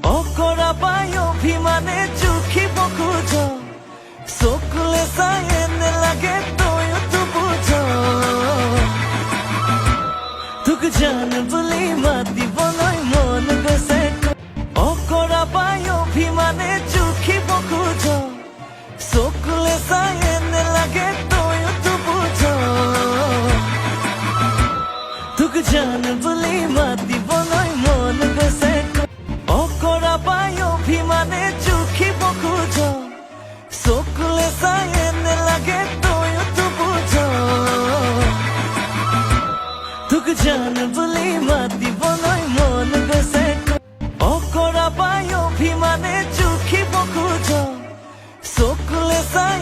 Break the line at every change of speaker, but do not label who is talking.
অকৰা পাই অভিমানে জুখিব খোজ চকুলে চাই এনে লাগে তইতো বুঝ তোক জান বুলি মাতিবলৈ মন গৈছে অকৰা পাই অভিমানে জুখিব খোজ চকুলে চাই এনে লাগে তইতো বুঝ তোক জান বুলি মাতিবলৈ মন গৈছে অকৰা পাই অভিমানে জুখিব খোজ চকুলে চাই এনে লাগে তইতো বুঝ তোক জান বুলি মাতিবলৈ মন গৈছে অকৰা পাই অভিমানে জুখিব খোজ চকুলে চাই